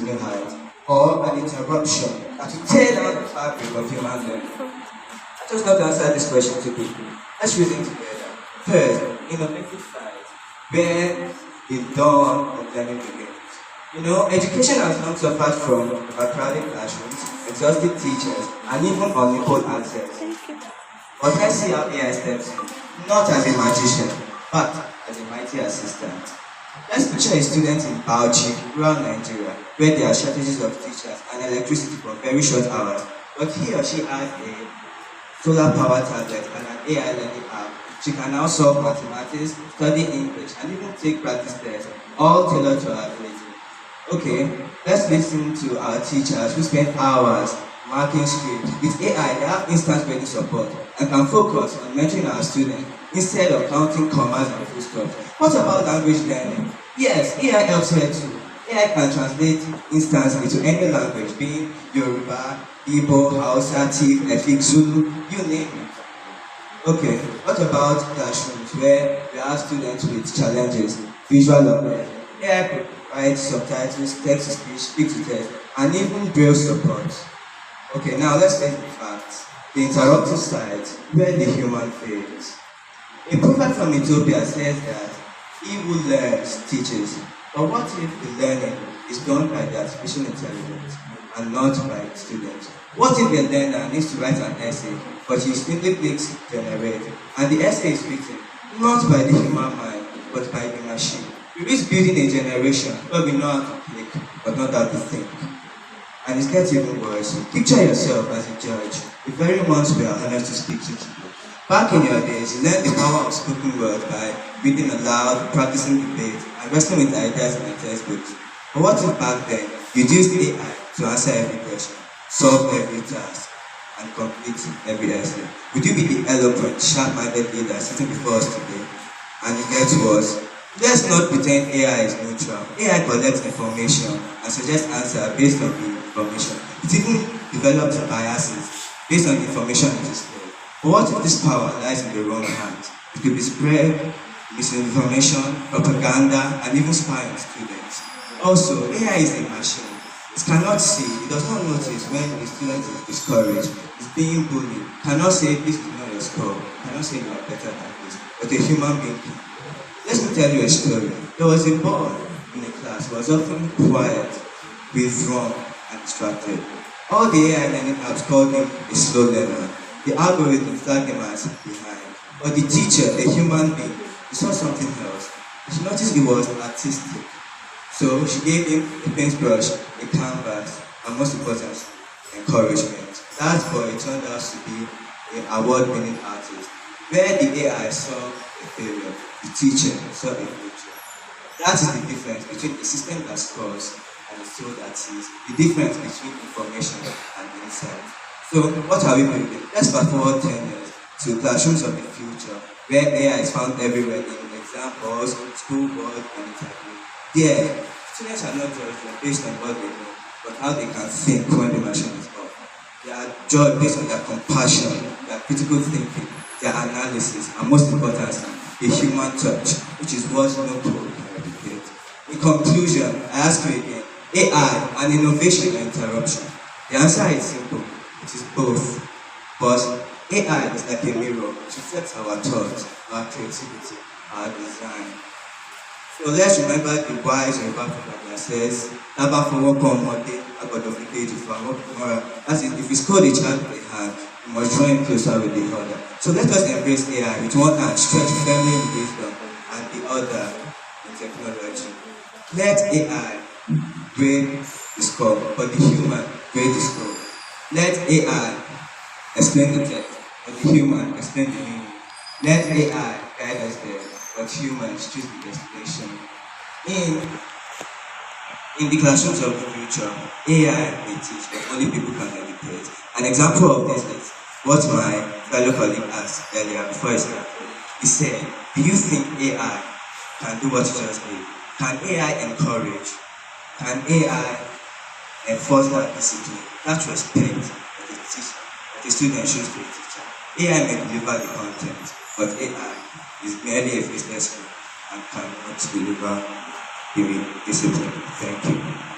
new height, or an interruption that will tear down the fabric of human learning? I just not to answer this question too quickly. Let's reason together. First, innovative side, where the dawn of learning begins. Education has long suffered from overcrowded classrooms, exhausted teachers, and even unequal access. But let's see how AI steps in, not as a magician, but as a mighty assistant. Let's picture a student in Bauchi, rural Nigeria, where there are shortages of teachers and electricity for very short hours, but he or she has a solar power tablet and an AI learning app. She can now solve mathematics, study English, and even take practice tests, all tailored to her ability. Okay, let's listen to our teachers who spend hours marking scripts. With AI, they have instant ready support and can focus on mentoring our students instead of counting commas and full stops. What about language learning? Yes, AI helps here too. AI can translate instantly to any language, being Yoruba, Igbo, Hausa, Tiv, Efik, Zulu, you name it. Okay, what about classrooms where we have students with challenges, visual learning? AI could provide subtitles, text-to-speech, speech-to-text, and even braille support. Okay, now let's face the facts. The interruptive side, where the human fails. A prophet from Ethiopia says that he who learns teaches. But what if the learning is done by the artificial intelligence and not by the student? What if a learner needs to write an essay, but he simply clicks generate, and the essay is written not by the human mind, but by the machine? We risk building a generation where we know how to click, but not how to think. And it gets even worse. Picture yourself as a judge. The very ones we are honest to speak to people. Back in your days, you learned the power of spoken word by reading aloud, practicing debate, and wrestling with ideas in the textbooks. But what if back then you used AI to answer every question, solve every task, and complete every essay? Would you be the eloquent, sharp-minded leader sitting before us today? And it gets worse. Let's not pretend AI is neutral. AI collects information and suggests answers based on the information. It even develops biases based on the information it is fed. But what if this power lies in the wrong hands? It could be spread, misinformation, propaganda, and even spying on students. Also, AI is a machine. It cannot see, it does not notice when a student is discouraged, is being bullied, cannot say this is not your score, cannot say you are better than this, but a human being can. Let me tell you a story. There was a boy in a class who was often quiet, withdrawn, and distracted. All the AI learning apps called him a slow learner. The algorithm flagged him as behind. But the teacher, a human being, he saw something else. She noticed he was artistic. So she gave him a paintbrush, a canvas, and most importantly, encouragement. That boy turned out to be an award-winning artist. Where the AI saw a failure, the teacher saw a future. That is the difference between a system that scores and a soul that sees. The difference between information and insight. So, what are we building? Let's fast forward 10 years to classrooms of the future, where AI is found everywhere in examples, school boards, and interviews. There, students are not judged based on what they know, but how they can think when the machine is off. They are judged based on their compassion, their critical thinking, their analysis, and most importantly, the human touch, which is what no code can replicate. In conclusion, I ask you again, AI and innovation or interruption? The answer is simple, it is both. But AI is like a mirror, it reflects our thoughts, our creativity, our design. So let's remember the wise Yoruba proverb that says, "Taba fọwọ́ kọ́ ọmọdé, agbọ́dọ̀ fi kejì fún àwọn ọmọra." As in, if we scold a child with a hand, we must join closer with the other. So let us embrace AI with one hand stretched firmly in wisdom and the other in technology. Let AI grade the score, but the human grade the score. Let AI explain the text, but the human explain the meaning. Let AI guide us there, but humans choose the destination. In the classrooms of the future, AI may teach, but only people can educate. An example of this is what my fellow colleague asked earlier before he started. He said, do you think AI can do what you just did? Can AI encourage? Can AI enforce that discipline, that respect that the teacher, that the student shows to the teacher? AI may deliver the content, but AI is merely a faceless tool and cannot deliver the discipline. Thank you.